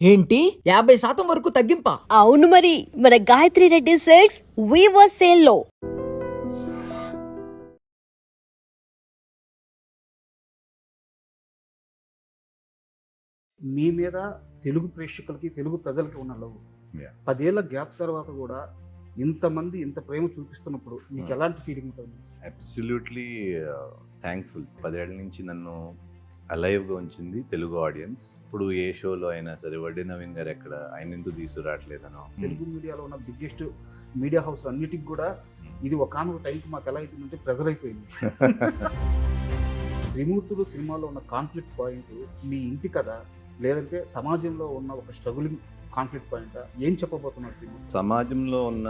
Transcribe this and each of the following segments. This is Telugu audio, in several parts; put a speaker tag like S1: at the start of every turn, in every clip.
S1: ఏంటి 50% వరకు తగ్గింపా?
S2: అవును మరి, మన Gayatri Reddy silks weaver sale లో
S3: మీ మీద తెలుగు ప్రేక్షకులకి, తెలుగు ప్రజలకి ఉన్న లవ్
S4: Yeah.
S3: 10 ఏళ్ల గ్యాప్ తర్వాత కూడా ఇంతమంది ఇంత ప్రేమ చూపిస్తున్నప్పుడు మీకు ఎలాంటి ఫీలింగ్ ఉంటుంది?
S4: Absolutely thankful. 10 ఏళ్ల నుంచి నన్ను అలైవ్గా ఉంచింది తెలుగు ఆడియన్స్. ఇప్పుడు ఏ షోలో అయినా సరే వడ్డీ నవీన్ గారు ఎక్కడ ఆయన ఎందుకు తీసుకురావట్లేదనో,
S3: తెలుగు మీడియాలో ఉన్న బిగ్గెస్ట్ మీడియా హౌస్ అన్నిటికి కూడా ఇది ఒకనొక టైంకి మాకు ఎలా అవుతుందంటే ప్రెజర్ అయిపోయింది. త్రిమూర్తులు సినిమాలో ఉన్న కాన్ఫ్లిక్ట్ పాయింట్ మీ ఇంటి కథ, లేదంటే సమాజంలో ఉన్న ఒక స్ట్రగులింగ్ కాన్ఫ్లిక్ట్ పాయింట్, ఏం చెప్పబోతున్నారు త్రిమూర్తులు?
S4: సమాజంలో ఉన్న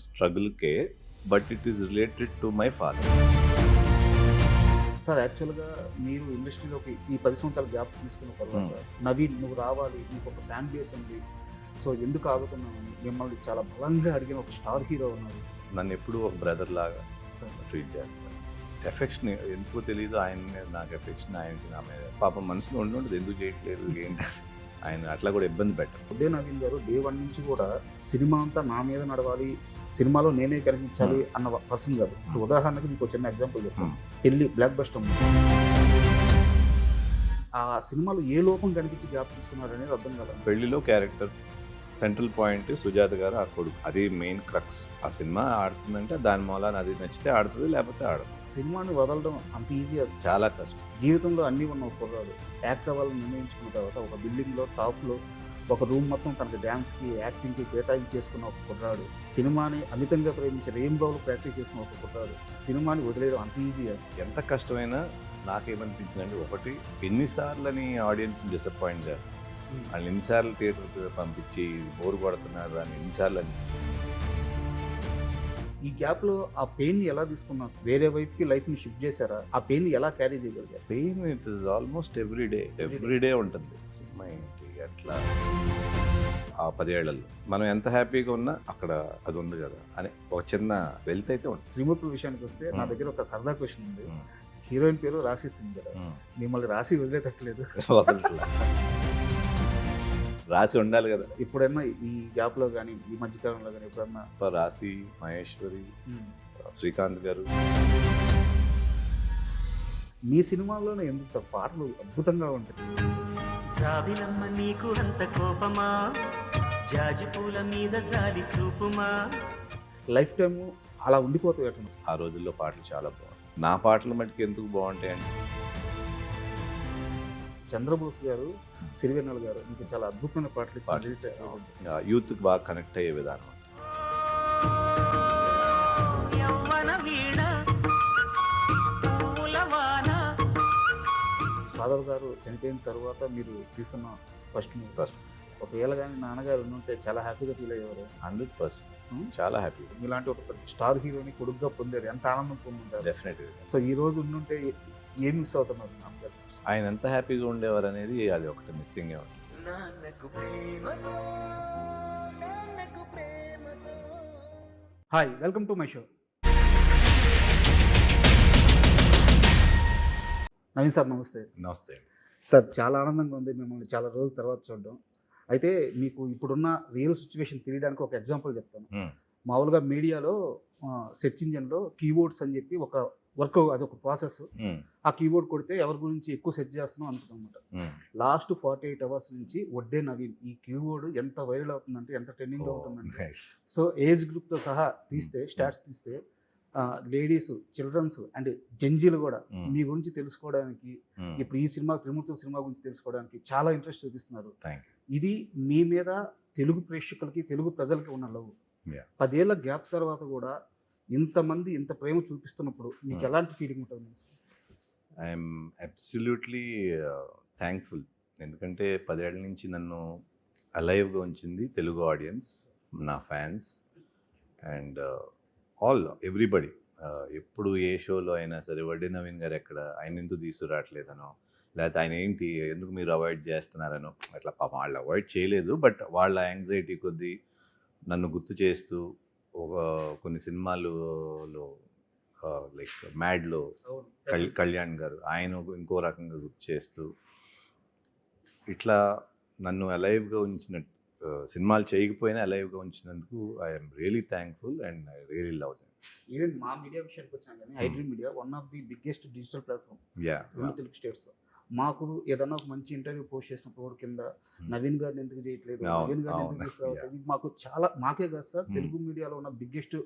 S4: స్ట్రగుల్కే, but it is related to my father.
S3: Sir, యాక్చువల్గా మీరు ఇండస్ట్రీలోకి ఈ 10 సంవత్సరాల గ్యాప్ తీసుకున్న తర్వాత నవీన్ నువ్వు రావాలి, నీకు ఒక ఫ్యాన్ బేస్ ఉంది, సో ఎందుకు ఆగుతున్నామని మిమ్మల్ని చాలా బలంగా అడిగిన ఒక స్టార్ హీరో ఉన్నారు.
S4: నన్ను ఎప్పుడూ ఒక బ్రదర్ లాగా ట్రీట్ చేస్తాను. ఎఫెక్షన్ ఎందుకో తెలియదు, ఆయన మీద నాకు ఎఫెక్షన్, ఆయనకి నా మీద. పాపం మనసులో ఉండి ఎందుకు చేయట్లేదు ఏంటి, ఆయన అట్లా కూడా ఇబ్బంది పెట్టరు.
S3: ఉదయ నవీన్ గారు డే 1 నుంచి కూడా సినిమా అంతా నా మీద నడవాలి, సినిమాలో నేనే కనిపించాలి అన్న పర్సన్ కాదు. ఉదాహరణకి మీకు చిన్న ఎగ్జాంపుల్ చెప్తాను. పెళ్లి బ్లాక్ బస్టర్ ఉంది. ఆ సినిమాలో ఏ లోపం కనిపించి గ్యాప్ తీసుకున్నారు అనేది అర్థం కాదు.
S4: పెళ్లిలో క్యారెక్టర్ సెంట్రల్ పాయింట్ సుజాత గారు, ఆ కొడుకు, అది మెయిన్ క్రక్స్. ఆ సినిమా ఆడుతుందంటే దాని మూలాన అది నచ్చితే ఆడుతుంది, లేకపోతే ఆడదు.
S3: సినిమాని వదలడం అంత ఈజీ.
S4: చాలా కష్టం.
S3: జీవితంలో అన్నీ ఉన్న ఒక కుర్రాడు యాక్ట్ అవ్వాలని నిర్ణయించుకున్న తర్వాత ఒక బిల్డింగ్లో టాప్లో ఒక రూమ్ మొత్తం తనకి డ్యాన్స్కి, యాక్టింగ్కి కేటాయించి చేసుకున్న ఒక కుర్రాడు, సినిమాని అమితంగా ప్రేమించి రెయిన్బోలో ప్రాక్టీస్ చేసిన ఒక కుర్రాడు సినిమాని వదిలేయడం అంత ఈజీ.
S4: ఎంత కష్టమైనా నాకేమనిపించిందంటే, ఒకటి ఎన్నిసార్లని ఆడియన్స్ని డిసప్పాయింట్ చేస్తాను, వాళ్ళు ఎన్నిసార్లు థియేటర్కి పంపించి బోర్ కొడుతున్నారు అని ఎన్నిసార్లు అని.
S3: ఈ గ్యాప్లో ఆ పెయిన్ ఎలా తీసుకున్నా, వేరే వైపుకి లైఫ్ని షిఫ్ట్ చేశారా? ఆ పెయిన్ ఎలా క్యారీ చేయగలిగారు?
S4: Pain it is almost everyday ఉంటుంది. సినిమా ఏంటి అట్లా ఆ 10 ఏళ్లలో మనం ఎంత హ్యాపీగా ఉన్నా అక్కడ అది ఉంది కదా అని ఒక చిన్న వెల్త్ అయితే ఉంటుంది.
S3: త్రిమూర్తుల విషయానికి వస్తే నా దగ్గర ఒక సరదా క్వశ్చన్ ఉంది. హీరోయిన్ పేరు రాసిస్తుంది కదా, మిమ్మల్ని రాసి వదిలేటట్లేదు.
S4: రాసి ఉండాలి కదా.
S3: ఎప్పుడైనా ఈ గ్యాప్లో కానీ ఈ మధ్యకాలంలో కానీ ఎప్పుడన్నా
S4: రాసి, మహేశ్వరి, శ్రీకాంత్ గారు.
S3: మీ సినిమాల్లోనే ఎందుకు సార్ పాటలు అద్భుతంగా ఉంటాయి?
S5: జాబిలమ్మ నీకు అంత కోపమా, జాజి పూల మీద జాలి చూపుమా.
S3: లైఫ్ టైము అలా ఉండిపోతాయి అట్లా.
S4: ఆ రోజుల్లో పాటలు చాలా బాగుంటాయి. నా పాటలు మటుకు ఎందుకు బాగుంటాయండి,
S3: చంద్రబోస్ గారు, సిరివెన్నెల గారు మీకు చాలా అద్భుతమైన పాటలు
S4: యూత్కి బాగా కనెక్ట్ అయ్యే విధానం.
S5: యవ్వన వీణ పూలవాన.
S3: ఫాదర్ గారు చనిపోయిన తర్వాత మీరు తీస్తున్న ఫస్ట్ మూవీ, ఒకవేళ కానీ నాన్నగారు ఉంటే చాలా హ్యాపీగా ఫీల్ అయ్యేవారు.
S4: 100% చాలా హ్యాపీ.
S3: ఇలాంటి ఒక స్టార్ హీరోని కొడుకుగా పొందారు, ఎంత ఆనందం పొందుంటారు.
S4: డెఫినెట్గా.
S3: సో ఈ రోజు ఉండుంటే ఏం మిస్ అవుతున్నారు నాన్నగారు?
S4: ఆయన ఎంత హ్యాపీగా ఉండేవారు అనేది అది ఒకటి మిస్సింగే ఉంది.
S3: Hi, welcome to my show. Naveen sir, నమస్తే.
S4: నమస్తే.
S3: సార్, చాలా ఆనందంగా ఉంది మిమ్మల్ని చాలా రోజుల తర్వాత చూడడం. అయితే మీకు ఇప్పుడున్న రియల్ సిచ్యువేషన్ తెలియడానికి ఒక ఎగ్జాంపుల్ చెప్తాను. మామూలుగా మీడియాలో సెర్చ్ ఇంజిన్లో కీబోర్డ్స్ అని చెప్పి ఒక వర్క్, అది ఒక ప్రాసెస్. ఆ కీబోర్డ్ కొడితే ఎవరి గురించి ఎక్కువ సెర్చ్ చేస్తున్నాం అనుకుంటాం. లాస్ట్ 48 అవర్స్ నుంచి వడ్డే నవీన్ ఈ కీబోర్డ్ ఎంత వైరల్ అవుతుందంటే, ఎంత ట్రెండింగ్లో ఉంటుందంటే, సో ఏజ్ గ్రూప్తో సహా తీస్తే, స్టాట్స్ తీస్తే లేడీస్, చిల్డ్రన్స్ అండ్ జెంజీలు కూడా మీ గురించి తెలుసుకోవడానికి, ఇప్పుడు ఈ సినిమా త్రిమూర్తుల సినిమా గురించి తెలుసుకోవడానికి చాలా ఇంట్రెస్ట్ చూపిస్తున్నారు. ఇది మీ మీద తెలుగు ప్రేక్షకులకి, తెలుగు ప్రజలకి ఉన్న లవ్. 10 ఏళ్ల గ్యాప్ తర్వాత కూడా ఇంతమంది ఇంత ప్రేమ చూపిస్తున్నప్పుడు మీకు ఎలాంటి ఫీలింగ్ ఉంటుంది?
S4: I'm absolutely thankful. ఎందుకంటే 10 ఏళ్ల నుంచి నన్ను అలైవ్గా ఉంచింది తెలుగు ఆడియన్స్, నా ఫ్యాన్స్ అండ్ ఎవ్రీబడి. ఎప్పుడు ఏ షోలో అయినా సరే వడ్డీ నవీన్ గారు ఎక్కడ, ఆయన ఎందుకు తీసుకురావట్లేదనో, లేకపోతే ఆయన ఏంటి ఎందుకు మీరు అవాయిడ్ చేస్తున్నారనో, అట్లా పాపం వాళ్ళు అవాయిడ్ చేయలేదు, బట్ వాళ్ళ యాంగ్జైటీ కొద్దీ నన్ను గుర్తు చేస్తూ కొన్ని సినిమాలలో లైక్ మ్యాడ్లో కళ్యాణ్ గారు, ఆయన ఇంకో రకంగా గుర్తు చేస్తూ, ఇట్లా నన్ను అలైవ్గా ఉంచిన సినిమాలు చేయకపోయినా అలైవ్గా ఉంచినందుకు I'm really thankful and I really love them.
S3: Even మా మీడియా విషయానికి వచ్చాను కానీ iDream media one of the biggest digital platform
S4: యా
S3: రెండు తెలుగు స్టేట్స్లో. మాకు ఏదన్నా ఒక మంచి ఇంటర్వ్యూ పోస్ట్ చేసినప్పుడు కూడా కింద నవీన్ గారిని ఎందుకు చేయట్లేదు,
S4: అవును,
S3: నవీన్ గారిని
S4: అవును.
S3: ఎందుకు తీసుకురావట్లేదు, ఇది మాకు చాలా, మాకే కాదు సార్, తెలుగు మీడియాలో ఉన్న బిగ్గెస్ట్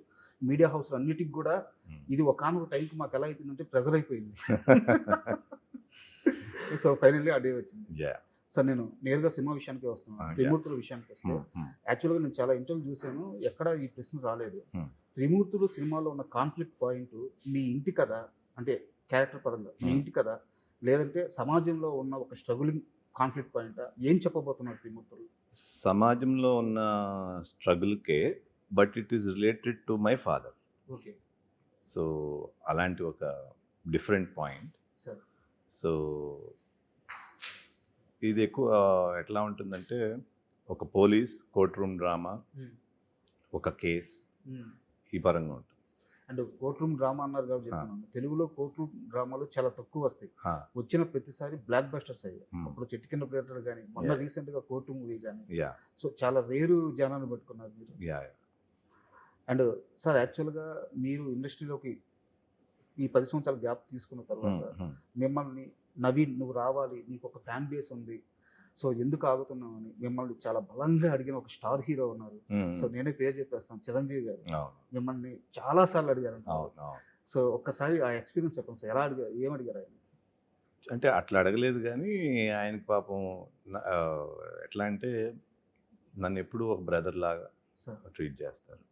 S3: మీడియా హౌస్ అన్నిటికి కూడా ఇది ఒకనొక టైంకి మాకు ఎలా అయిపోయిందంటే ప్రెజర్ అయిపోయింది. సో ఫైనల్లీ ఆ డే వచ్చింది.
S4: యా
S3: సార్ నేను నేరుగా సినిమా విషయానికి వస్తున్నాను.
S4: Yeah.
S3: త్రిమూర్తుల విషయానికి వస్తే యాక్చువల్గా నేను చాలా ఇంటర్వ్యూ చూశాను, ఎక్కడ ఈ ప్రశ్న రాలేదు. త్రిమూర్తులు సినిమాలో ఉన్న కాన్ఫ్లిక్ట్ పాయింట్ మీ ఇంటి కథ, అంటే క్యారెక్టర్ పరంగా మీ ఇంటి కథ, లేదంటే సమాజంలో ఉన్న ఒక స్ట్రగులింగ్ కాన్ఫ్లిక్ట్ పాయింట్, ఏం చెప్పబోతున్నారు త్రిమూర్తులు?
S4: సమాజంలో ఉన్న స్ట్రగుల్కే, but it is related to my father.
S3: Okay
S4: so అలాంటి ఒక డిఫరెంట్ పాయింట్.
S3: సార్.
S4: సో ఇది ఎక్కువ ఎట్లా ఉంటుందంటే ఒక పోలీస్ కోర్ట్ రూమ్ డ్రామా, ఒక కేస్, ఈ పరంగా ఉంటుంది.
S3: అండ్ కోర్ట్ రూమ్ డ్రామా అన్నారు కాబట్టి చెప్తున్నాను, తెలుగులో కోర్ట్ రూమ్ డ్రామాలు చాలా తక్కువ వస్తాయి.
S4: హా,
S3: వచ్చిన ప్రతిసారి బ్లాక్ బస్టర్స్ అయ్యాయి. అప్పుడు చెట్టు కింద ప్లేటర్ కానీ, మొన్న
S4: Yeah.
S3: రీసెంట్గా కోర్టు మూవీ కానీ,
S4: యా
S3: సో చాలా రేరు జనాన్ని పెట్టుకున్నారు మీరు.
S4: యా
S3: అండ్ సార్ యాక్చువల్గా మీరు ఇండస్ట్రీలోకి ఈ 10 సంవత్సరాల గ్యాప్ తీసుకున్న తర్వాత మిమ్మల్ని నవీన్ నువ్వు రావాలి, నీకు ఒక ఫ్యాన్ బేస్ ఉంది, సో ఎందుకు ఆగుతున్నావు అని మిమ్మల్ని చాలా బలంగా అడిగిన ఒక స్టార్ హీరో ఉన్నారు. సో నేనే పేరు చెప్పేస్తాను, చిరంజీవి గారు.
S4: అవును
S3: మిమ్మల్ని చాలాసార్లు అడిగారు.
S4: అవును అవును.
S3: సో ఒక్కసారి ఆ ఎక్స్పీరియన్స్ చెప్పండి సార్, ఎలా అడిగారు, ఏం అడిగారు ఆయన?
S4: అంటే అట్లా అడగలేదు కానీ ఆయనకి పాపం ఎట్లా అంటే నన్ను ఎప్పుడూ ఒక బ్రదర్ లాగా
S3: సార్
S4: ట్రీట్ చేస్తారు.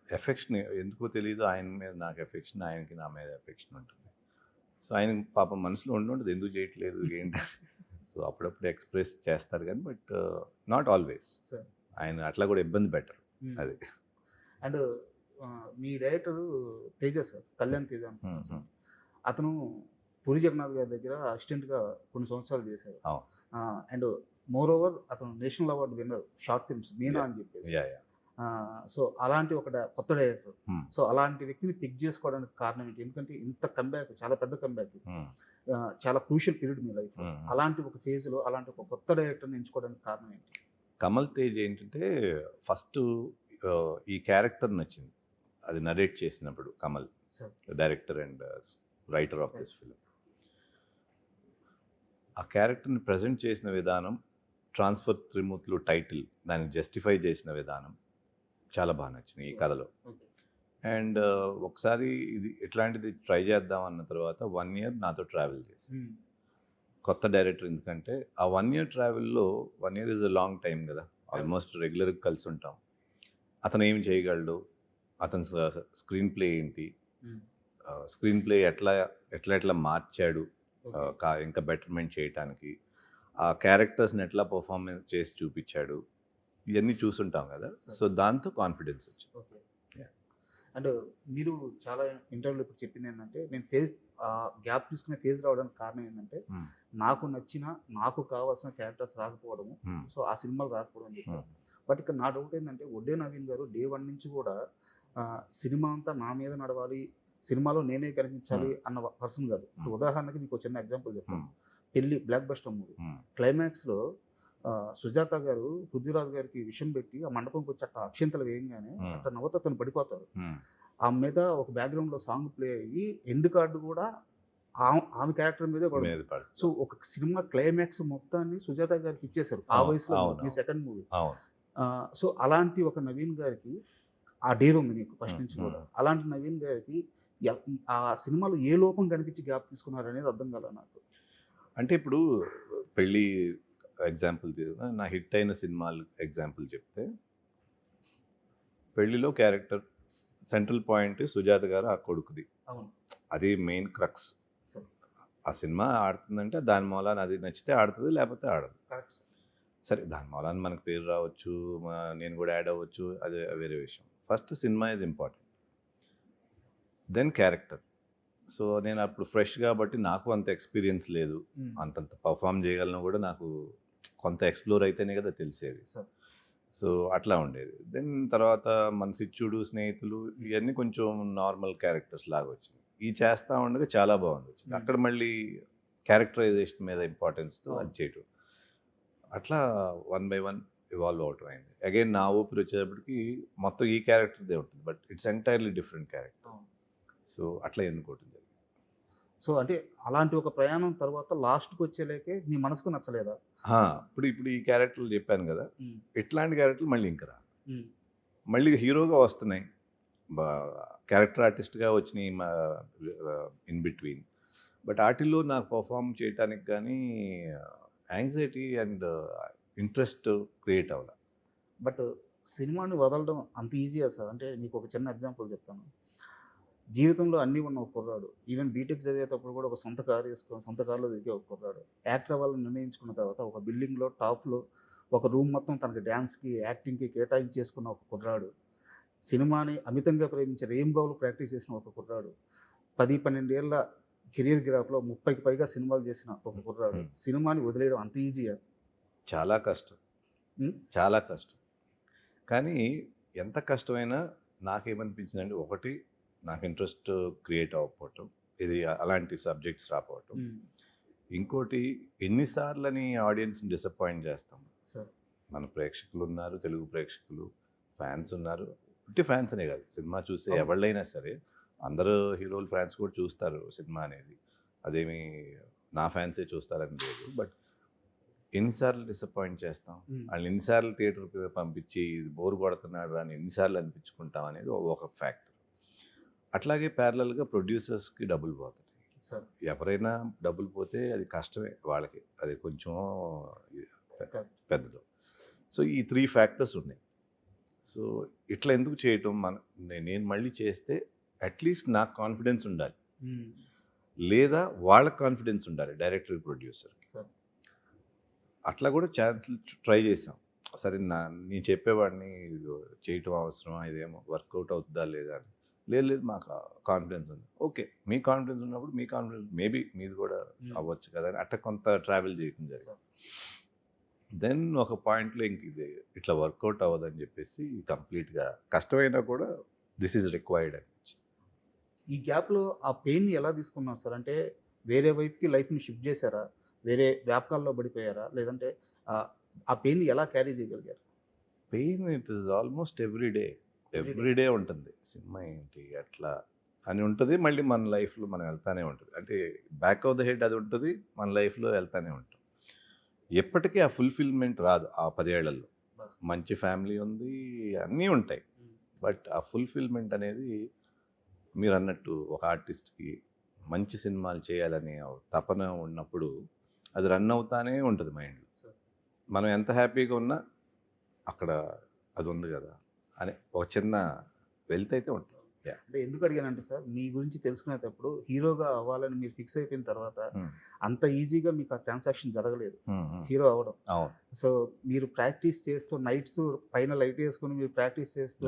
S4: ఎఫెక్షన్ ఎందుకో తెలియదు, ఆయన మీద నాకు ఎఫెక్షన్, ఆయనకి నా మీద ఎఫెక్షన్ ఉంటుంది. సో ఆయన పాపం మనసులో ఉండదు ఎందుకు చేయట్లేదు ఏంటి. సో అప్పుడప్పుడు ఎక్స్ప్రెస్ చేస్తారు కానీ, బట్ నాట్ ఆల్వేస్.
S3: సార్
S4: ఆయన అట్లా కూడా ఇబ్బంది పెట్టరు. అది
S3: and me director Teja sir, Kalyan Teja అనుకుంటున్నాను సార్. అతను పూరి జగన్నాథ్ గారి దగ్గర అసిస్టెంట్గా కొన్ని సంవత్సరాలు చేశారు.
S4: అవును.
S3: అండ్ మోర్ ఓవర్ అతను national award winner short films Meena అని చెప్పేసి.
S4: Yeah yeah.
S3: సో అలాంటి ఒక కొత్త డైరెక్టర్,
S4: Hmm.
S3: సో అలాంటి వ్యక్తిని పిక్ చేసుకోవడానికి కారణం ఏంటి? ఎందుకంటే ఇంత కంబ్యాక్, చాలా పెద్ద కంబ్యాక్, చాలా క్రూషియల్ పీరియడ్ మీ లైఫ్. అలాంటి ఒక ఫేజ్లో అలాంటి ఒక కొత్త డైరెక్టర్ని ఎంచుకోవడానికి కారణం ఏంటి?
S4: కమల్ తేజ్ ఏంటంటే ఫస్ట్ ఈ క్యారెక్టర్ నచ్చింది, అది నరేట్ చేసినప్పుడు Kamal,
S3: sir
S4: director and writer of this film. ఆ క్యారెక్టర్ని ప్రజెంట్ చేసిన విధానం, ట్రాన్స్ఫర్ త్రిమూర్తులు టైటిల్ దాన్ని జస్టిఫై చేసిన విధానం చాలా బాగా నచ్చింది ఈ కథలో.
S3: ఓకే
S4: అండ్ ఒకసారి ఇది ఎట్లాంటిది ట్రై చేద్దాం అన్న తర్వాత 1 year నాతో ట్రావెల్ చేసి, కొత్త డైరెక్టర్ ఎందుకంటే ఆ 1 year ట్రావెల్లో 1 year is a long time కదా, ఆల్మోస్ట్ రెగ్యులర్గా కలిసి ఉంటాం. అతను ఏం చేయగలడు, అతని స్క్రీన్ ప్లే ఏంటి, స్క్రీన్ ప్లే ఎట్లా ఎట్లా ఎట్లా మార్చాడు ఇంకా బెటర్మెంట్ చేయటానికి, ఆ క్యారెక్టర్స్ని ఎట్లా పర్ఫార్మెన్స్ చేసి చూపించాడు, ఇవన్నీ చూసుంటాం కదా. సో దాంతో కాన్ఫిడెన్స్ వచ్చింది.
S3: ఓకే అండ్ మీరు చాలా ఇంటర్వ్యూలో ఇప్పుడు చెప్పింది ఏంటంటే, నేను ఫేజ్ గ్యాప్ తీసుకునే ఫేజ్ రావడానికి కారణం ఏంటంటే, నాకు నచ్చిన నాకు కావాల్సిన క్యారెక్టర్స్ రాకపోవడము, సో ఆ సినిమాలు రాకపోవడం అని చెప్పారు. బట్ ఇక్కడ నా డౌట్ ఏంటంటే, ఒడ్డే నవీన్ గారు డే 1 నుంచి కూడా సినిమా అంతా నా మీద నడవాలి, సినిమాలో నేనే కనిపించాలి అన్న పర్సన్ కాదు. ఉదాహరణకి మీకు చిన్న ఎగ్జాంపుల్ చెప్తాను. పెళ్ళి బ్లాక్ బస్టర్ మూవీ క్లైమాక్స్లో సుజాత గారు పృథ్వీరాజ్ గారికి విషయం పెట్టి ఆ మండపంకి వచ్చి అట్లా అక్షింతలు వేయంగానే అట్లా నవ్వుతా తను పడిపోతారు. ఆ మీద ఒక బ్యాక్గ్రౌండ్లో సాంగ్ ప్లే అయ్యి ఎండ్ కార్డు కూడా ఆమె క్యారెక్టర్ మీదే పడుతుంది. సో ఒక సినిమా క్లైమాక్స్ మొత్తాన్ని సుజాత గారికి ఇచ్చేశారు ఆ వయసులో, మీ సెకండ్ మూవీ. సో అలాంటి ఒక నవీన్ గారికి ఆ డేర్ ఉంది మీకు ఫస్ట్ నుంచి కూడా. అలాంటి నవీన్ గారికి ఆ సినిమాలో ఏ లోపం కనిపించి గ్యాప్ తీసుకున్నారు అనేది అర్థం కాల నాకు.
S4: అంటే ఇప్పుడు పెళ్ళి ఎగ్జాంపుల్ నా హిట్ అయిన సినిమాలు ఎగ్జాంపుల్ చెప్తే, పెళ్ళిలో క్యారెక్టర్ సెంట్రల్ పాయింట్ సుజాత గారు ఆ కొడుకుది,
S3: అవును
S4: అది మెయిన్ క్రక్స్. ఆ సినిమా ఆడుతుందంటే దాని మూలాన అది నచ్చితే ఆడుతుంది, లేకపోతే ఆడదు.
S3: కరెక్ట్.
S4: సరే దాని మూలాన మనకు పేరు రావచ్చు, నేను కూడా యాడ్ అవ్వచ్చు, అది వేరే విషయం. First cinema is important, then character. So నేను అప్పుడు ఫ్రెష్ కాబట్టి నాకు అంత ఎక్స్పీరియన్స్ లేదు, అంతంత పర్ఫామ్ చేయగలను కూడా నాకు కొంత ఎక్స్ప్లోర్ అయితేనే కదా తెలిసేది. సో అట్లా ఉండేది. దెన్ తర్వాత మన సిచ్చుడు, స్నేహితులు, ఇవన్నీ కొంచెం నార్మల్ క్యారెక్టర్స్ లాగా వచ్చింది. ఈ చేస్తూ ఉండగా చాలా బాగుంది వచ్చింది. అక్కడ మళ్ళీ క్యారెక్టరైజేషన్ మీద ఇంపార్టెన్స్తో
S3: అవును.
S4: అది చేయటం. అట్లా 1 బై 1 ఇవాల్వ్ అవటం అయింది. అగైన్ నా ఊపిరి వచ్చేటప్పటికి మొత్తం ఈ క్యారెక్టర్దే ఉంటుంది, but it's entirely different character.
S3: అవును.
S4: సో అట్లా ఎన్నుకోవటం జరిగింది.
S3: సో అంటే అలాంటి ఒక ప్రయాణం తర్వాత లాస్ట్కి వచ్చేలేకే మీ మనసుకు నచ్చలేదా?
S4: ఇప్పుడు ఈ క్యారెక్టర్లు చెప్పాను కదా,
S3: ఉమ్,
S4: ఇట్లాంటి క్యారెక్టర్లు మళ్ళీ ఇంకా రాదు.
S3: ఉమ్,
S4: మళ్ళీ హీరోగా వస్తున్నాయి, క్యారెక్టర్ ఆర్టిస్ట్గా వచ్చినాయి ఇన్ బిట్వీన్. బట్ వాటిల్లో నాకు పర్ఫామ్ చేయడానికి కానీ యాంగ్జైటీ అండ్ ఇంట్రెస్ట్ క్రియేట్ అవ్వాలి.
S3: బట్ సినిమాని వదలడం అంత ఈజీయా సార్? అంటే మీకు ఒక చిన్న ఎగ్జాంపుల్ చెప్తాను. జీవితంలో అన్నీ ఉన్న ఒక కుర్రాడు, ఈవెన్ బీటెక్ చదివేటప్పుడు కూడా ఒక సొంత కారు వేసుకొని సొంత కారులో తిరిగే ఒక కుర్రాడు, యాక్టర్ అవ్వాలని నిర్ణయించుకున్న తర్వాత ఒక బిల్డింగ్లో టాప్లో ఒక రూమ్ మొత్తం తనకి డ్యాన్స్కి యాక్టింగ్కి కేటాయించేసుకున్న ఒక కుర్రాడు, సినిమాని అమితంగా ప్రేమించే రెయిన్బోలు ప్రాక్టీస్ చేసిన ఒక కుర్రాడు, 10-12 ఏళ్ళ కెరీర్ గ్రాఫ్లో 30కి పైగా సినిమాలు చేసిన ఒక కుర్రాడు, సినిమాని వదిలేయడం అంత ఈజీయా?
S4: చాలా కష్టం, చాలా కష్టం. కానీ ఎంత కష్టమైనా నాకేమనిపించిందంటే, ఒకటి నాకు ఇంట్రెస్ట్ క్రియేట్ అవ్వకపోవటం, ఇది అలాంటి సబ్జెక్ట్స్ రాకపోవటం. ఇంకోటి, ఎన్నిసార్లని ఆడియన్స్ని డిసప్పాయింట్ చేస్తాం.
S3: సార్
S4: మన ప్రేక్షకులు ఉన్నారు, తెలుగు ప్రేక్షకులు, ఫ్యాన్స్ ఉన్నారు. ఉట్టి ఫ్యాన్స్ అనే కాదు, సినిమా చూసే
S3: అవును.
S4: ఎవళ్ళైనా సరే, అందరూ హీరోలు ఫ్యాన్స్ కూడా చూస్తారు సినిమా అనేది. అదేమి నా ఫ్యాన్సే చూస్తారని లేదు. బట్ ఎన్నిసార్లు డిసప్పాయింట్ చేస్తాం, వాళ్ళు ఎన్నిసార్లు థియేటర్కి పంపించి ఇది బోర్ కొడుతున్నాడు అని ఎన్నిసార్లు అనిపించుకుంటాం అనేది ఒక ఫ్యాక్టర్. అట్లాగే ప్యారలల్గా ప్రొడ్యూసర్స్కి డబ్బులు పోతాయి.
S3: సార్
S4: ఎవరైనా డబ్బులు పోతే అది కష్టమే వాళ్ళకి, అది కొంచెం పెద్దది. సో ఈ 3 ఫ్యాక్టర్స్ ఉన్నాయి. సో ఇట్లా ఎందుకు చేయటం, నేను మళ్ళీ చేస్తే అట్లీస్ట్ నాకు కాన్ఫిడెన్స్ ఉండాలి, లేదా వాళ్ళకి కాన్ఫిడెన్స్ ఉండాలి, డైరెక్టర్ ప్రొడ్యూసర్కి.
S3: సార్
S4: అట్లా కూడా ఛాన్సులు ట్రై చేసాం. సరే నేను చెప్పేవాడిని చేయటం అవసరమా, ఇదేమో వర్కౌట్ అవుతుందా లేదా అని. లేదు మాకు కాన్ఫిడెన్స్ ఉంది. ఓకే, మీ కాన్ఫిడెన్స్ ఉన్నప్పుడు మీ కాన్ఫిడెన్స్ మేబీ మీది కూడా అవ్వచ్చు కదా అని అట్లా కొంత ట్రావెల్ చేయడం జరిగింది. దెన్ ఒక పాయింట్లో ఇంక ఇది ఇట్లా వర్కౌట్ అవ్వదని చెప్పేసి కంప్లీట్గా కష్టమైనా కూడా దిస్ ఈజ్ రిక్వైర్డ్ అనిపించింది.
S3: ఈ గ్యాప్లో ఆ పెయిన్ని ఎలా తీసుకున్నారు సార్? అంటే వేరే వైపుకి లైఫ్ని షిఫ్ట్ చేశారా, వేరే వ్యాపకాల్లో పడిపోయారా, లేదంటే ఆ పెయిన్ని ఎలా క్యారీ చేయగలిగారు?
S4: Pain it is almost everyday ఉంటుంది. సినిమా ఏంటి అట్లా అని ఉంటుంది, మళ్ళీ మన లైఫ్లో మనం వెళ్తానే ఉంటుంది. అంటే బ్యాక్ ఆఫ్ ద హెడ్ అది ఉంటుంది, మన లైఫ్లో వెళ్తానే ఉంటుంది. ఎప్పటికీ ఆ ఫుల్ఫిల్మెంట్ రాదు ఆ 10 ఏళ్లలో. మంచి ఫ్యామిలీ ఉంది, అన్నీ ఉంటాయి, బట్ ఆ ఫుల్ఫిల్మెంట్ అనేది మీరు అన్నట్టు ఒక ఆర్టిస్ట్కి మంచి సినిమాలు చేయాలనే తపన ఉన్నప్పుడు అది రన్ అవుతానే ఉంటుంది మైండ్లో. మనం ఎంత హ్యాపీగా ఉన్నా అక్కడ అది ఉంది కదా అని ఒక చిన్న వెల్త్ అయితే ఉంటుంది.
S3: అంటే ఎందుకు అడిగానంటే సార్, మీ గురించి తెలుసుకునేటప్పుడు హీరోగా అవ్వాలని మీరు ఫిక్స్ అయిపోయిన తర్వాత అంత ఈజీగా మీకు ఆ ట్రాన్సాక్షన్ జరగలేదు హీరో అవ్వడం.
S4: అవును.
S3: సో మీరు ప్రాక్టీస్ చేస్తూ నైట్స్ పైన లైట్ వేసుకుని మీరు ప్రాక్టీస్ చేస్తూ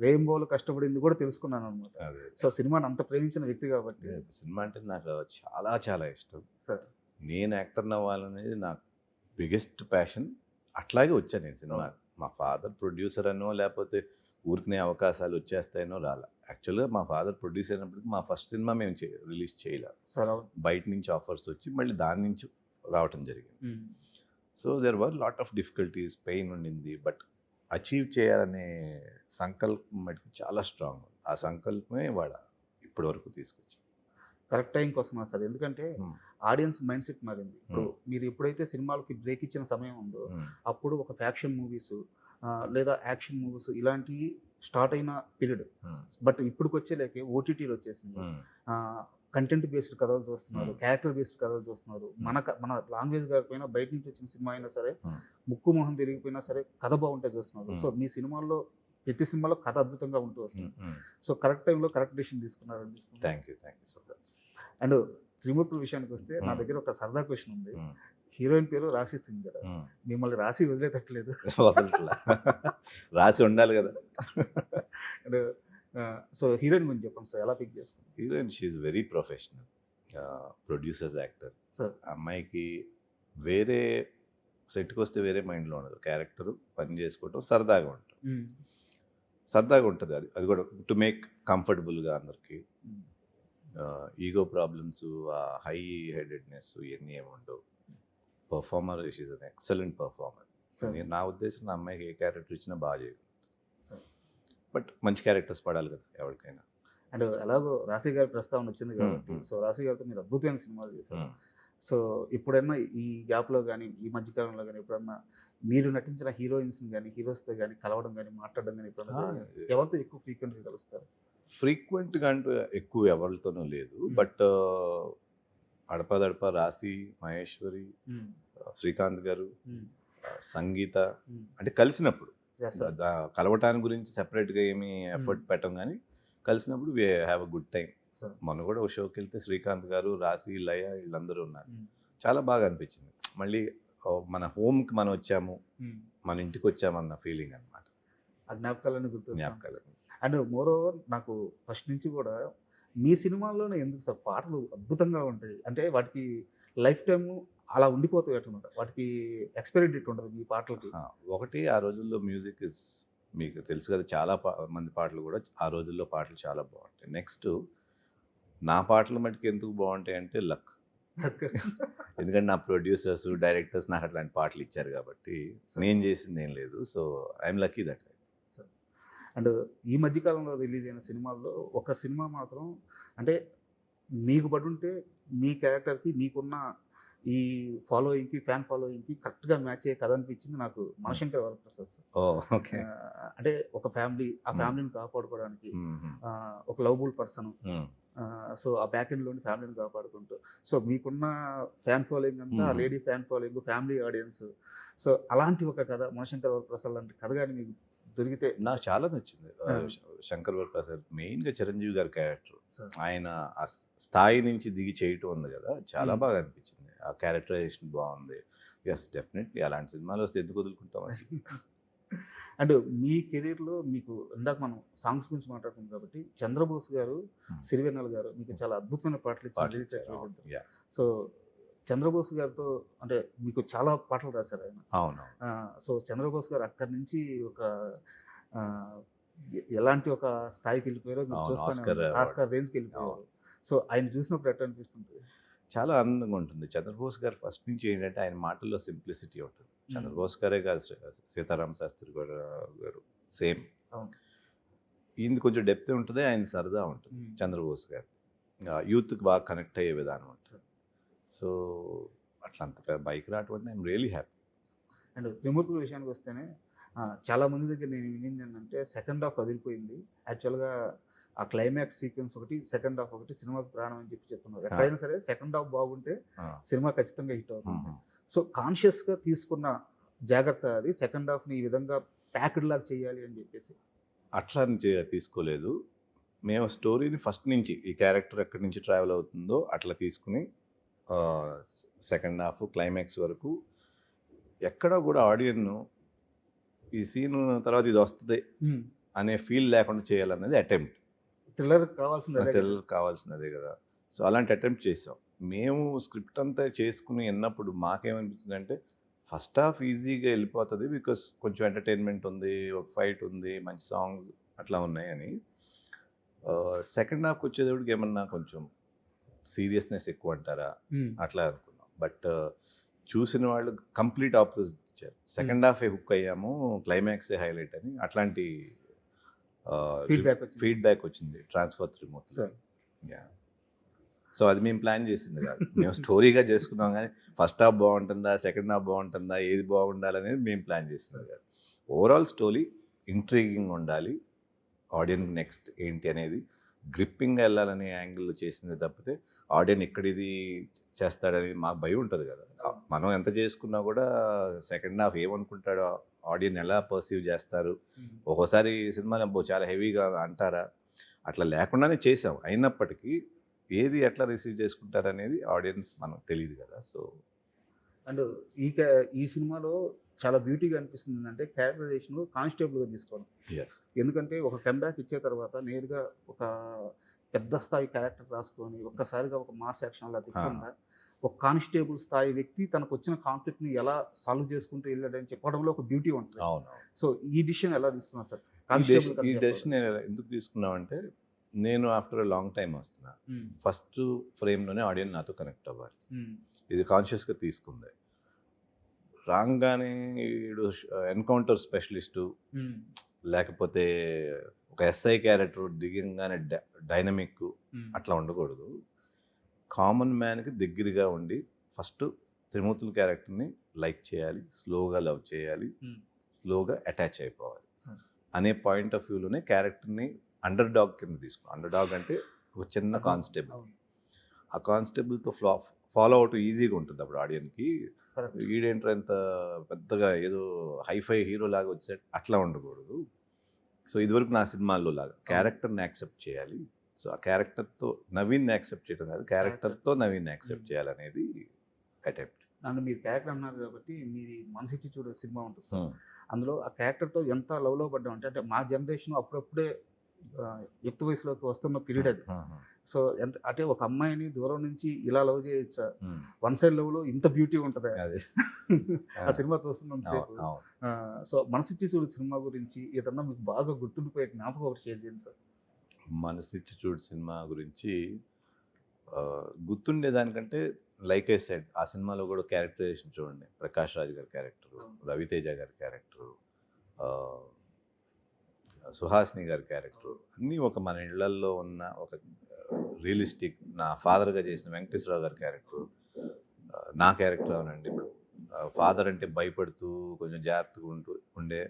S3: రెయిన్బోలు కష్టపడింది కూడా తెలుసుకున్నాను అనమాట. సో సినిమాని అంత ప్రేమించిన వ్యక్తి కాబట్టి.
S4: సినిమా అంటే నాకు చాలా చాలా ఇష్టం
S3: సార్.
S4: నేను యాక్టర్ని అవ్వాలనేది నాకు బిగ్గెస్ట్ ప్యాషన్. అట్లాగే వచ్చాను నేను సినిమా. మా ఫాదర్ ప్రొడ్యూసర్ అనో లేకపోతే ఊరికనే అవకాశాలు వచ్చేస్తాయనో రాలా. యాక్చువల్గా మా ఫాదర్ ప్రొడ్యూస్ అయినప్పటికీ మా ఫస్ట్ సినిమా మేము రిలీజ్ చేయలేదు. బయట నుంచి ఆఫర్స్ వచ్చి మళ్ళీ దాని నుంచి రావటం జరిగింది. So there were lot of difficulties, pain ఉండింది, బట్ అచీవ్ చేయాలనే సంకల్పం మటుకు చాలా స్ట్రాంగ్ ఉంది. ఆ సంకల్పమే వాళ్ళ ఇప్పటి వరకు తీసుకొచ్చింది.
S3: కరెక్ట్ టైంకి వస్తున్నారు సార్, ఎందుకంటే ఆడియన్స్ మైండ్ సెట్ మారింది. ఇప్పుడు మీరు ఎప్పుడైతే సినిమాలకి బ్రేక్ ఇచ్చిన సమయం ఉందో అప్పుడు ఒక ఫ్యాక్షన్ మూవీస్ లేదా యాక్షన్ మూవీస్ ఇలాంటివి స్టార్ట్ అయిన పీరియడ్. బట్ ఇప్పటికి వచ్చేలేకే ఓటీటీలు వచ్చేసింది, కంటెంట్ బేస్డ్ కథలు చూస్తున్నారు, క్యారెక్టర్ బేస్డ్ కథలు చూస్తున్నారు. మన లాంగ్వేజ్ కాకపోయినా బయట నుంచి వచ్చిన సినిమా అయినా సరే, ముక్కు మొహం తిరిగిపోయినా సరే కథ బాగుంటే చూస్తున్నారు. సో మీ సినిమాల్లో ప్రతి సినిమాలో కథ అద్భుతంగా ఉంటూ వస్తుంది. సో కరెక్ట్ టైంలో కరెక్ట్ డెసిషన్ తీసుకున్నారు అనిపిస్తుంది.
S4: Thank you so much.
S3: And త్రిమూర్తుల విషయానికి వస్తే నా దగ్గర ఒక సరదా క్వశ్చన్ ఉంది. హీరోయిన్ పేరు రాశి సింగ్ కదా, మిమ్మల్ని రాసి వదిలేటట్లేదు.
S4: రాసి ఉండాలి కదా.
S3: అండ్ సో హీరోయిన్ గురించి చెప్పండి సార్, ఎలా పిక్ చేసుకుంటారు?
S4: Heroine she very professional, producers, actor.
S3: Sir
S4: అమ్మాయికి వేరే సెట్కి వస్తే వేరే మైండ్లో ఉండదు. క్యారెక్టర్ పని చేసుకోవటం సరదాగా ఉంటుంది. అది కూడా టు మేక్ కంఫర్టబుల్గా అందరికీ. ఈగో ప్రాబ్లమ్స్, హై హెడెడ్నెస్ ఇవన్నీ ఏమి ఉండవు. Performer is an excellent performer. నా ఉద్దేశం నా అమ్మాయికి ఏ క్యారెక్టర్ ఇచ్చినా బాగా చేయగలుగుతుంది. బట్ మంచి క్యారెక్టర్స్ పడాలి కదా ఎవరికైనా.
S3: అండ్ ఎలాగో రాశి గారి ప్రస్తావన వచ్చింది కాబట్టి, సో రాశి గారితో మీరు అద్భుతమైన సినిమాలు చేశారు. సో ఇప్పుడన్నా ఈ గ్యాప్లో కానీ ఈ మధ్యకాలంలో కానీ ఎప్పుడన్నా మీరు నటించిన హీరోయిన్స్ని కానీ హీరోస్తో కానీ కలవడం కానీ మాట్లాడడం కానీ ఎప్పుడన్నా ఎవరితో ఎక్కువ ఫ్రీక్వెంట్గా కలుస్తారు?
S4: ఫ్రీక్వెంట్గా అంటూ ఎక్కువ ఎవరితోనూ లేదు. బట్ అడపదడప రాశి, మహేశ్వరి, శ్రీకాంత్ గారు, సంగీత అంటే కలిసినప్పుడు కలవటానికి గురించి సెపరేట్గా ఏమీ ఎఫర్ట్ పెట్టం, కానీ కలిసినప్పుడు we have a good time. మొన్న కూడా ఒక షోకి వెళ్తే శ్రీకాంత్ గారు, రాశి, లయ వీళ్ళందరూ ఉన్నారు. చాలా బాగా అనిపించింది. మళ్ళీ మన హోమ్కి మనం వచ్చాము, మన ఇంటికి వచ్చామన్న ఫీలింగ్ అనమాట.
S3: ఆ జ్ఞాపకాలన్నీ గుర్తు.
S4: జ్ఞాపకాలు.
S3: అండ్ మోరోవర్ నాకు ఫస్ట్ నుంచి కూడా మీ సినిమాల్లోనే ఎందుకు సార్ పాటలు అద్భుతంగా ఉంటాయి అంటే వాటికి లైఫ్ టైము అలా ఉండిపోతాయి అన్నమాట. వాటికి ఎక్స్పైరీ డేట్ ఉండదు మీ పాటలకి.
S4: ఒకటి ఆ రోజుల్లో మ్యూజిక్ ఇస్ మీకు తెలుసు కదా, చాలా మంది పాటలు కూడా ఆ రోజుల్లో పాటలు చాలా బాగుంటాయి. నెక్స్ట్ నా పాటలు మటుకు ఎందుకు బాగుంటాయి అంటే లక్. ఎందుకంటే నా ప్రొడ్యూసర్స్, డైరెక్టర్స్ నాకు అట్లాంటి పాటలు ఇచ్చారు కాబట్టి నేను చేసింది ఏం లేదు. So I'm lucky that.
S3: And ఈ మధ్యకాలంలో రిలీజ్ అయిన సినిమాల్లో ఒక సినిమా మాత్రం అంటే మీకు పడి ఉంటే మీ క్యారెక్టర్కి మీకున్న ఈ ఫాలోయింగ్కి ఫ్యాన్ ఫాలోయింగ్కి కరెక్ట్గా మ్యాచ్ అయ్యే కథ అనిపించింది నాకు మనశంకర్ వరప్రసాద్ సార్.
S4: ఓకే.
S3: అంటే ఒక ఫ్యామిలీ, ఆ ఫ్యామిలీని కాపాడుకోవడానికి ఒక లవబుల్ పర్సన్, సో ఆ బ్యాక్ ఎండ్లోని ఫ్యామిలీని కాపాడుకుంటూ, సో మీకున్న ఫ్యాన్ ఫాలోయింగ్ అంతా lady fan following, family audience, so అలాంటి ఒక కథ మనశంకర్ వరప్రసాద్ లాంటి కథ కానీ మీకు దొరికితే.
S4: నాకు చాలా నచ్చింది శంకర్ వరప్రసాద్. మెయిన్గా చిరంజీవి గారి క్యారెక్టర్, ఆయన ఆ స్థాయి నుంచి దిగి చేయటం ఉంది కదా, చాలా బాగా అనిపించింది. ఆ క్యారెక్టరైజేషన్ బాగుంది. ఎస్, డెఫినెట్లీ అలాంటి సినిమాలు వస్తే ఎందుకు వదులుకుంటాం అసలు.
S3: అండ్ మీ కెరీర్లో మీకు ఇందాక మనం సాంగ్స్ గురించి మాట్లాడుతున్నాం కాబట్టి చంద్రబోస్ గారు, సిరివెన్నెల గారు మీకు చాలా అద్భుతమైన పాటలు ఇచ్చారు. సో చంద్రబోస్ గారితో అంటే మీకు చాలా పాటలు రాశారు ఆయన.
S4: అవును.
S3: సో చంద్రబోస్ గారు అక్కడి నుంచి ఒక ఎలాంటి ఒక స్థాయికి వెళ్ళిపోయారో మీరు చూస్తాను, ఆస్కార్ రేంజ్కి వెళ్ళిపోయారు. సో ఆయన చూసినప్పుడు ఎట్లా అనిపిస్తుంది?
S4: చాలా ఆనందంగా ఉంటుంది. చంద్రబోస్ గారు ఫస్ట్ నుంచి ఏంటంటే ఆయన మాటల్లో సింప్లిసిటీ ఉంటుంది. చంద్రబోస్ గారే కాదు, సీతారామ శాస్త్రి గారు సేమ్. ఈయన కొంచెం డెప్త్ ఉంటుంది, ఆయన సరదా ఉంటుంది. చంద్రబోస్ గారు యూత్కి బాగా కనెక్ట్ అయ్యే విధానం ఉంటుంది. సో అట్లా అంత బైక్ రావటం అంటే ఐఎమ్ రియలీ హ్యాపీ.
S3: అండ్ త్రిమూర్తుల విషయానికి వస్తేనే చాలా మంది దగ్గర నేను వినింది ఏంటంటే సెకండ్ హాఫ్ వదిలిపోయింది. యాక్చువల్గా ఆ క్లైమాక్స్ సీక్వెన్స్ ఒకటి, సెకండ్ హాఫ్ ఒకటి సినిమాకి ప్రాణం అని చెప్తున్నారు. ఎక్కడైనా సరే సెకండ్ హాఫ్ బాగుంటే సినిమా ఖచ్చితంగా హిట్ అవుతుంది. సో కాన్షియస్గా తీసుకున్న జాగ్రత్త అది, సెకండ్ హాఫ్ని ఈ విధంగా ప్యాక్డ్ లాగా చేయాలి అని చెప్పేసి.
S4: అట్లా తీసుకోలేదు మేము. స్టోరీని ఫస్ట్ నుంచి ఈ క్యారెక్టర్ ఎక్కడి నుంచి ట్రావెల్ అవుతుందో అట్లా తీసుకుని సెకండ్ హాఫ్ క్లైమాక్స్ వరకు ఎక్కడ కూడా ఆడియన్ను ఈ సీన్ తర్వాత ఇది వస్తుంది అనే ఫీల్ లేకుండా చేయాలనేది అటెంప్ట్.
S3: థ్రిల్లర్
S4: కావాల్సినదే కదా. సో అలాంటి అటెంప్ట్ చేసాం మేము. స్క్రిప్ట్ అంతా చేసుకుని విన్నప్పుడు మాకేమనిపించింది అంటే ఫస్ట్ హాఫ్ ఈజీగా వెళ్ళిపోతుంది, బికాస్ కొంచెం ఎంటర్టైన్మెంట్ ఉంది, ఒక ఫైట్ ఉంది, మంచి సాంగ్స్ అట్లా ఉన్నాయని. సెకండ్ హాఫ్కి వచ్చేటప్పటికి ఏమన్నా కొంచెం సీరియస్నెస్ ఎక్కువ అంటారా అట్లా అనుకున్నాం. బట్ చూసిన వాళ్ళు కంప్లీట్ ఆపోజిట్ ఇచ్చారు. సెకండ్ హాఫే హుక్ అయ్యాము, క్లైమాక్సే హైలైట్ అని అట్లాంటి ఫీడ్బ్యాక్ వచ్చింది ట్రాన్స్ఫర్ త్రిమూర్తి. సో అది మేము ప్లాన్ చేసింది కాదు, మేము స్టోరీగా చేసుకున్నాం. కానీ ఫస్ట్ హాఫ్ బాగుంటుందా, సెకండ్ హాఫ్ బాగుంటుందా, ఏది బాగుండాలనేది మేము ప్లాన్ చేసింది కాదు. ఓవరాల్ స్టోరీ ఇంట్రీగింగ్ ఉండాలి, ఆడియన్స్ నెక్స్ట్ ఏంటి అనేది గ్రిప్పింగ్గా వెళ్ళాలనే యాంగిల్లో చేసింది తప్పితే ఆడియన్ ఇక్కడ ఇది చేస్తాడని మాకు భయం ఉంటుంది కదా. మనం ఎంత చేసుకున్నా కూడా సెకండ్ హాఫ్ ఏమనుకుంటాడో, ఆడియన్ ఎలా పర్సీవ్ చేస్తారు, ఒక్కోసారి సినిమాలు చాలా హెవీగా అంటారా, అట్లా లేకుండానే చేసాం. అయినప్పటికీ ఏది ఎట్లా రిసీవ్ చేసుకుంటారు అనేది ఆడియన్స్ మనకు తెలియదు కదా. సో
S3: అండ్ ఈ సినిమాలో చాలా బ్యూటీగా అనిపిస్తుంది అంటే క్యారెక్టరైజేషన్ కానిస్టేబుల్గా తీసుకోవడం. ఎందుకంటే ఒక కంబ్యాక్ ఇచ్చే తర్వాత నేరుగా ఒక పెద్ద స్థాయి క్యారెక్టర్ రాసుకొని ఒక్కసారిగా ఒక మాస్ యాక్షన్లా తిప్పకుండా ఒక కానిస్టేబుల్ స్థాయి వ్యక్తి తనకు వచ్చిన కాన్ఫ్లిక్ట్ని ఎలా సాల్వ్ చేసుకుంటూ వెళ్ళాడని చెప్పడంలో ఒక బ్యూటీ ఉంటుంది.
S4: అవును.
S3: సో ఈ డిసిషన్ ఎలా తీసుకున్నారు సార్?
S4: ఈ డెసిషన్ ఎందుకు తీసుకున్నామంటే నేను ఆఫ్టర్ అ లాంగ్ టైం వస్తున్నా. ఫస్ట్ ఫ్రేమ్లోనే ఆడియన్స్ నాతో కనెక్ట్ అవ్వాలి. ఇది కాన్షియస్గా తీసుకుంది. రాగానే వీడు ఎన్కౌంటర్ స్పెషలిస్టు లేకపోతే ఒక ఎస్ఐ క్యారెక్టర్ దిగంగానే డైనమిక్ అట్లా ఉండకూడదు. కామన్ మ్యాన్కి దగ్గరగా ఉండి ఫస్ట్ త్రిమూర్తుల క్యారెక్టర్ని లైక్ చేయాలి, స్లోగా లవ్ చేయాలి, స్లోగా అటాచ్ అయిపోవాలి అనే పాయింట్ ఆఫ్ వ్యూలోనే క్యారెక్టర్ని అండర్ డాగ్ కింద తీసుకో. అండర్ డాగ్ అంటే ఒక చిన్న కానిస్టేబుల్. ఆ కానిస్టేబుల్తో ఫాలో అవుట్ ఈజీగా ఉంటుంది అప్పుడు ఆడియన్కి. ఈడేంటర్ ఎంత పెద్దగా ఏదో హైఫై హీరో లాగా వచ్చాడు అట్లా ఉండకూడదు. సో ఇదివరకు నా సినిమాల్లో లాగా క్యారెక్టర్ని యాక్సెప్ట్ చేయాలి. సో ఆ క్యారెక్టర్తో నవీన్ యాక్సెప్ట్ చేయడం కాదు, క్యారెక్టర్తో నవీన్ యాక్సెప్ట్ చేయాలనేది అటెంప్ట్.
S3: నన్ను మీరు క్యారెక్టర్ అన్నారు కాబట్టి మీది మనసిచ్చి చూడే సినిమా ఉంటుంది సార్. అందులో ఆ క్యారెక్టర్తో ఎంత లవ్లో పడ్డాం అంటే మా జనరేషన్ అప్పుడప్పుడే యుక్త వయసులోకి వస్తున్న పీరియడ్ అది. సో ఎంత అంటే ఒక అమ్మాయిని దూరం నుంచి ఇలా లవ్ చేయొచ్చా, వన్ సైడ్ లవ్లో ఇంత బ్యూటీ ఉంటుంది
S4: అది
S3: ఆ సినిమా చూస్తున్నంత సేపు. సో మనసిచ్చి చూడు సినిమా గురించి ఏదన్నా మీకు బాగా గుర్తుండిపోయే జ్ఞాపకం ఒకటి షేర్ చేయండి సార్.
S4: మనసిచ్చి చూడు సినిమా గురించి గుర్తుండేదానికంటే లైక్ ఐ సెడ్ ఆ సినిమాలో కూడా క్యారెక్టరైజేషన్ చూడండి. ప్రకాష్ రాజ్ గారి క్యారెక్టరు, రవితేజ గారి క్యారెక్టరు, సుహాసిని గారి క్యారెక్టరు అన్నీ ఒక మన ఇళ్లల్లో ఉన్న ఒక రియలిస్టిక్. నా ఫాదర్గా చేసిన వెంకటేశ్వరరావు గారి క్యారెక్టరు, నా క్యారెక్టర్ అవునండి. ఇప్పుడు ఫాదర్ అంటే భయపడుతూ కొంచెం జాగ్రత్తగా ఉండే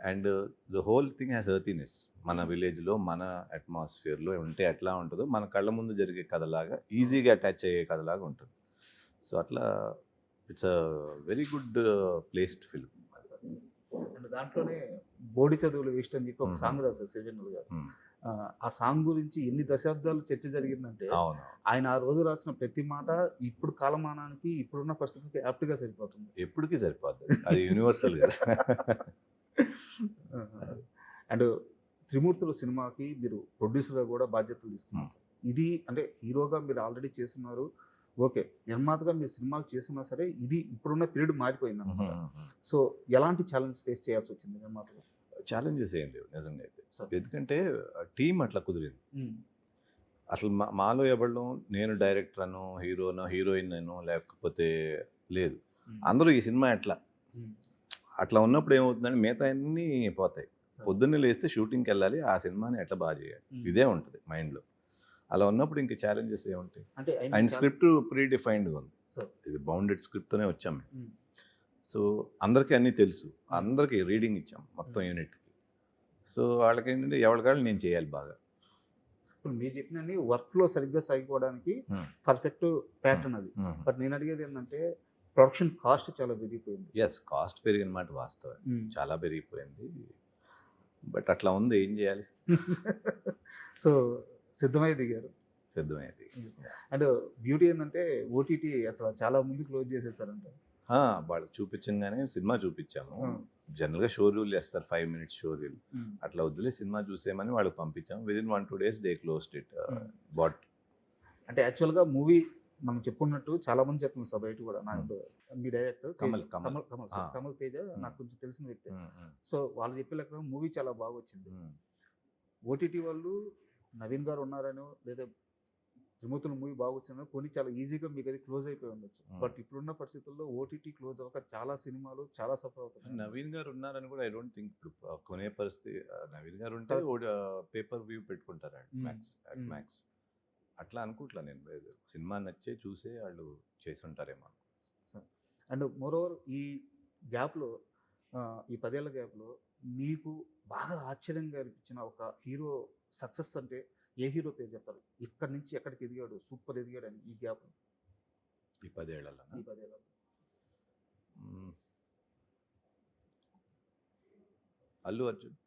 S4: and the whole thing has earthiness. మన విలేజ్లో మన అట్మాస్ఫియర్లో ఉంటే ఎట్లా ఉంటుందో మన కళ్ళ ముందు జరిగే కథలాగా ఈజీగా అటాచ్ అయ్యే కథలాగా ఉంటుంది. సో అట్లా it's a very good placed film.
S3: And దాంట్లోనే బోడి చదువులు వేస్ట్ అని చెప్పి ఒక సాంగ్ రాశారు సిరివెన్నెల గారు. ఆ సాంగ్ గురించి ఎన్ని దశాబ్దాలు చర్చ జరిగిందంటే ఆయన ఆ రోజు రాసిన ప్రతి మాట ఇప్పుడు కాలమానానికి ఇప్పుడున్న పరిస్థితులకి యాప్ట్గా సరిపోతుంది.
S4: ఎప్పటికీ సరిపోతుంది, అది యూనివర్సల్ కదా.
S3: అండ్ త్రిమూర్తుల సినిమాకి మీరు ప్రొడ్యూసర్గా కూడా బాధ్యతలు తీసుకున్నారు. ఇది అంటే హీరోగా మీరు ఆల్రెడీ చేస్తున్నారు, ఓకే. నిర్మాతగా మీరు సినిమాలు చేస్తున్నా సరే ఇది ఇప్పుడున్న పీరియడ్ మారిపోయింది అన్నమాట. సో ఎలాంటి ఛాలెంజ్ ఫేస్ చేయాల్సి వచ్చింది నిర్మాతగా?
S4: ఛాలెంజెస్ ఏం లేవు నిజంగా అయితే. ఎందుకంటే టీం అట్లా కుదిరింది. అసలు మాలో ఎవరు నేను డైరెక్టర్ అనో హీరోనో హీరోయిన్ అనో లేకపోతే లేదు. అందరూ ఈ సినిమా అట్లా ఉన్నప్పుడు ఏమవుతుందంటే మిగతా అన్నీ పోతాయి. పొద్దున్నే లేస్తే షూటింగ్కి వెళ్ళాలి, ఆ సినిమాని ఎట్లా బాగా చేయాలి, ఇదే ఉంటుంది మైండ్లో. అలా ఉన్నప్పుడు ఇంక ఛాలెంజెస్ ఏముంటాయి? అంటే అండ్ స్క్రిప్ట్ ప్రీ డిఫైన్డ్గా ఉంది. ఇది బౌండెడ్ స్క్రిప్ట్తోనే వచ్చాం మేము. సో అందరికీ అన్నీ తెలుసు, అందరికీ రీడింగ్ ఇచ్చాం మొత్తం యూనిట్కి. సో వాళ్ళకి ఏంటంటే ఎవరికాళ్ళు నేను చేయాలి బాగా.
S3: ఇప్పుడు మీరు చెప్పినన్ని వర్క్లో సరిగ్గా సాగిపోవడానికి పర్ఫెక్ట్ ప్యాటర్న్ అది. బట్ నేను అడిగేది ఏంటంటే ప్రొడక్షన్ కాస్ట్ చాలా పెరిగిపోయింది.
S4: ఎస్, కాస్ట్ పెరిగిన మాట వాస్తవం, చాలా పెరిగిపోయింది. బట్ అట్లా ఉంది, ఏం చేయాలి.
S3: సో సిద్ధమై దిగారు.
S4: సిద్ధమైంది.
S3: అండ్ బ్యూటీ ఏంటంటే ఓటీటీ అసలు చాలా ముందు క్లోజ్ చేసేసారంట.
S4: వాళ్ళకి చూపించగానే సినిమా చూపించాము. జనరల్గా షో రూల్ చేస్తారు, 5 minutes షో రూల్. అట్లా వదిలే సినిమా చూసేమని వాళ్ళకి పంపించాము. Within 1-2 days they closed it. But
S3: అంటే యాక్చువల్గా మూవీ మనం చెప్పుకున్నట్టు చాలా మంది చెప్తున్నారు సార్ బయట కూడా. నాకు మీ డైరెక్టర్ కమల్ తేజ నాకు కొంచెం తెలిసిన వ్యక్తి. సో వాళ్ళు చెప్పే లెక్క మూవీ చాలా బాగా వచ్చింది. ఓటీటీ వాళ్ళు నవీన్ గారు ఉన్నారనో లేదా త్రిమూర్తుల మూవీ బాగా వచ్చిందో కొన్ని చాలా ఈజీగా మీకు అది క్లోజ్ అయిపోయి ఉండొచ్చు. బట్ ఇప్పుడున్న పరిస్థితుల్లో ఓటీటీ క్లోజ్ అవ్వక చాలా సినిమాలు చాలా సఫర్ అవుతాయి.
S4: నవీన్ గారు ఉన్నారని కూడా ఐ డోంట్ థింక్ ఇప్పుడు కొనే పరిస్థితి. నవీన్ గారు ఉంటే పేపర్ వ్యూ పెట్టుకుంటారు మ్యాక్స్. అట్లా అనుకుంటా నేను. సినిమా నచ్చే చూసే వాళ్ళు చేసి ఉంటారేమో.
S3: అండ్ మోరోవర్ ఈ గ్యాప్లో ఈ 10 ఏళ్ల గ్యాప్లో మీకు బాగా ఆశ్చర్యంగా అనిపించిన ఒక హీరో సక్సెస్ అంటే ఏ హీరో పేరు చెప్తారు? ఇక్కడి నుంచి ఎక్కడికి ఎదిగాడు, సూపర్ ఎదిగాడు అని ఈ గ్యాప్
S4: ఈ 10 ఏళ్లలో అల్లు అర్జున్.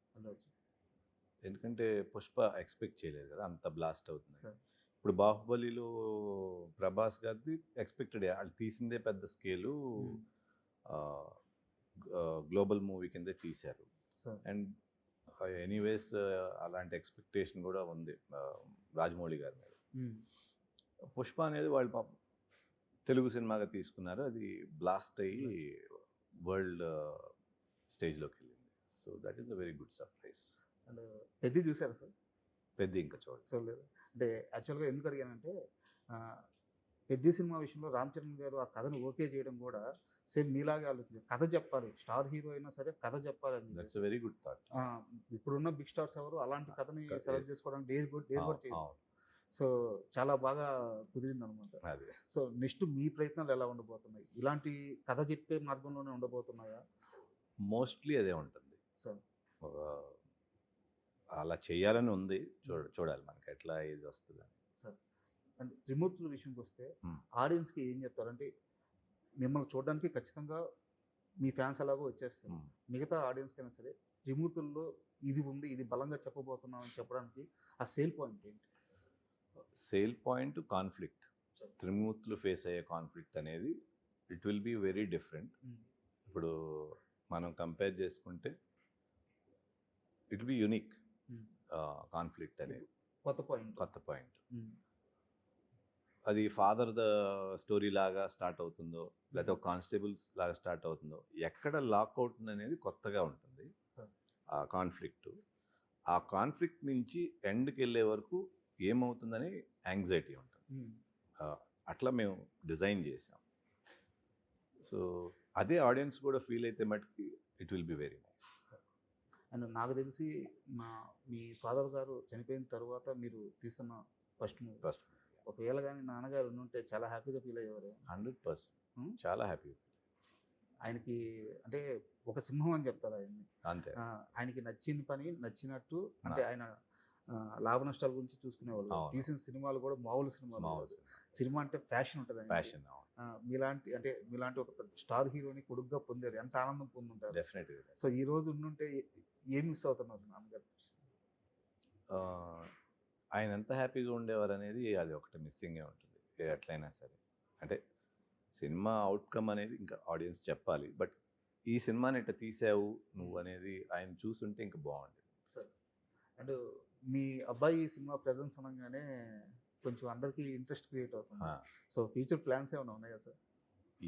S4: ఎందుకంటే పుష్ప ఎక్స్పెక్ట్ చేయలేదు కదా అంత బ్లాస్ట్ అవుతుంది. ఇప్పుడు బాహుబలిలో ప్రభాస్ గారిది ఎక్స్పెక్టెడ్, వాళ్ళు తీసిందే పెద్ద స్కేలు, గ్లోబల్ మూవీ కిందే తీశారు. అండ్ ఎనీవేస్ అలాంటి ఎక్స్పెక్టేషన్ కూడా ఉంది రాజమౌళి గారి మీద. పుష్ప అనేది వాళ్ళు పాపం తెలుగు సినిమాగా తీసుకున్నారు, అది బ్లాస్ట్ అయ్యి వరల్డ్ స్టేజ్లోకి వెళ్ళింది. So that is a very good surprise.
S3: And పెద్ద చూసారా సార్?
S4: పెద్ద ఇంకా చూడలేదు.
S3: చూడలేదు. అంటే యాక్చువల్గా ఎందుకు అడిగానంటే పెద్ద సినిమా విషయంలో రామ్ చరణ్ గారు ఆ కథను ఓకే చేయడం కూడా సేమ్ మీలాగే ఆలోచించారు. కథ చెప్పాలి, స్టార్ హీరో అయినా సరే కథ చెప్పాలని.
S4: That's a very good thought.
S3: ఇప్పుడున్న బిగ్ స్టార్స్ ఎవరు అలాంటి కథని సెలెక్ట్ చేసుకోవడానికి డేస్ కూడా చేయరు.
S4: అవును.
S3: సో చాలా బాగా కుదిరింది అనమాట.
S4: అదే
S3: సో నెక్స్ట్ మీ ప్రయత్నాలు ఎలా ఉండబోతున్నాయి? ఇలాంటి కథ చెప్పే మార్గంలోనే ఉండబోతున్నాయా?
S4: మోస్ట్లీ అదే ఉంటుంది.
S3: సో
S4: అలా చేయాలని ఉంది. చూడాలి మనకి ఎట్లా ఇది వస్తుంది.
S3: అండ్ త్రిమూర్తుల విషయంకి వస్తే
S4: Hmm.
S3: ఆడియన్స్కి ఏం చెప్తారంటే మిమ్మల్ని చూడడానికి ఖచ్చితంగా మీ ఫ్యాన్స్ అలాగో వచ్చేస్తారు. మిగతా ఆడియన్స్కి అయినా సరే త్రిమూర్తుల్లో ఇది ఉంది, ఇది బలంగా చెప్పబోతున్నాం అని చెప్పడానికి ఆ సేల్ పాయింట్ ఏంటి?
S4: Sale point conflict. త్రిమూర్తులు ఫేస్ అయ్యే కాన్ఫ్లిక్ట్ అనేది it will be very different. ఇప్పుడు మనం కంపేర్ చేసుకుంటే ఇట్ బి యునిక్ కాన్ఫ్లిక్ట్ అనేది. కొత్త పాయింట్. అది ఫాదర్ ద స్టోరీ లాగా స్టార్ట్ అవుతుందో లేకపోతే ఒక కానిస్టేబుల్స్ లాగా స్టార్ట్ అవుతుందో, ఎక్కడ లాక్ అవుతుంది అనేది కొత్తగా ఉంటుంది ఆ కాన్ఫ్లిక్ట్. ఆ కాన్ఫ్లిక్ట్ నుంచి ఎండ్కి వెళ్ళే వరకు ఏమవుతుందని యాంగ్జైటీ ఉంటుంది. అట్లా మేము డిజైన్ చేసాం. సో అదే ఆడియన్స్ కూడా ఫీల్ అయితే మటుకి it will be very nice.
S3: And నాకు తెలిసి మీ ఫాదర్ గారు చనిపోయిన తర్వాత మీరు తీస్తున్న ఫస్ట్ ఒకవేళ కానీ నాన్నగారు ఉంటే చాలా హ్యాపీగా ఫీల్ అయ్యేవారు.
S4: 100% చాలా హ్యాపీ.
S3: ఆయనకి అంటే ఒక సింహం అని చెప్తారు ఆయన్ని.
S4: అంతే.
S3: ఆయనకి నచ్చిన పని నచ్చినట్టు, అంటే ఆయన లాభ నష్టాల గురించి చూసుకునేవాళ్ళు. తీసిన సినిమాలు కూడా మామూలు సినిమాలు. సినిమా అంటే ఫ్యాషన్ ఉంటుంది.
S4: ఫ్యాషన్.
S3: మీలాంటి ఒక స్టార్ హీరోని కొడుకుగా పొందారు, ఎంత ఆనందం పొందుంటారు.
S4: డెఫినెట్గా.
S3: సో ఈ రోజు ఉండుంటే ఏం మిస్ అవుతున్నారు నాన్నగారు?
S4: ఆయన ఎంత హ్యాపీగా ఉండేవారు అనేది అది ఒకటి మిస్సింగే ఉంటుంది ఎట్లయినా సరే. అంటే సినిమా అవుట్కమ్ అనేది ఇంకా ఆడియన్స్ చెప్పాలి, బట్ ఈ సినిమాని ఇట్లా తీసావు నువ్వు అనేది ఆయన చూసుంటే ఇంకా బాగుండేది.
S3: సార్ అండ్ మీ అబ్బాయి ఈ సినిమా ప్రెజెన్స్ అనగానే కొంచెం అందరికీ ఇంట్రెస్ట్ క్రియేట్ అవుతుంది. సో ఫ్యూచర్ ప్లాన్స్ ఏమైనా ఉన్నాయా సార్?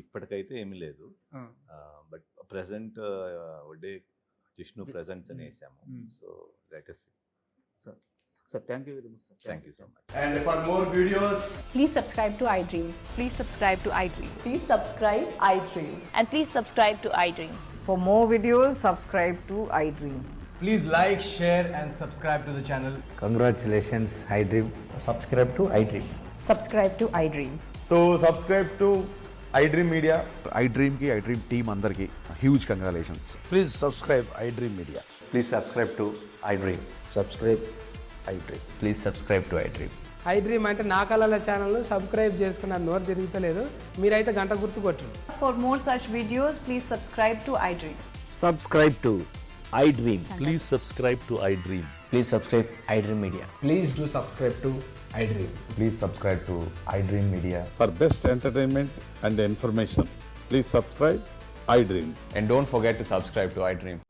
S4: ఇప్పటికైతే ఏమీ లేదు, but present Vadde Jishnu presents అని వేసాము. So let us see.
S3: Sir, thank you very much, sir.
S4: Thank you so much.
S6: And for more videos,
S7: Please subscribe to iDream.
S2: Please subscribe to iDream.
S7: Please subscribe iDream.
S2: And please subscribe to iDream.
S8: For more videos, subscribe to iDream.
S6: please like, share, and subscribe to the channel.
S9: Congratulations, iDream.
S6: Subscribe to iDream.
S7: Subscribe to iDream.
S6: So subscribe to iDream Media.
S10: iDream ki iDream team andarki huge congratulations.
S9: Please subscribe iDream Media.
S6: Please subscribe to iDream.
S9: Subscribe iDream.
S6: Please subscribe to iDream.
S11: iDream అంటే నా కళల ఛానల్ను సబ్స్క్రైబ్ చేసుకున్న నోరు తిరుగుతలేదు, మీరైతే గంట గుర్తు కొట్టండి.
S7: For more such videos, please subscribe to iDream.
S9: Subscribe to iDream.
S12: Please subscribe to iDream.
S6: Please subscribe iDream Media.
S11: Please do subscribe to iDream.
S6: Please subscribe to iDream Media.
S10: For best entertainment and information, please subscribe iDream.
S6: And don't forget to subscribe to iDream.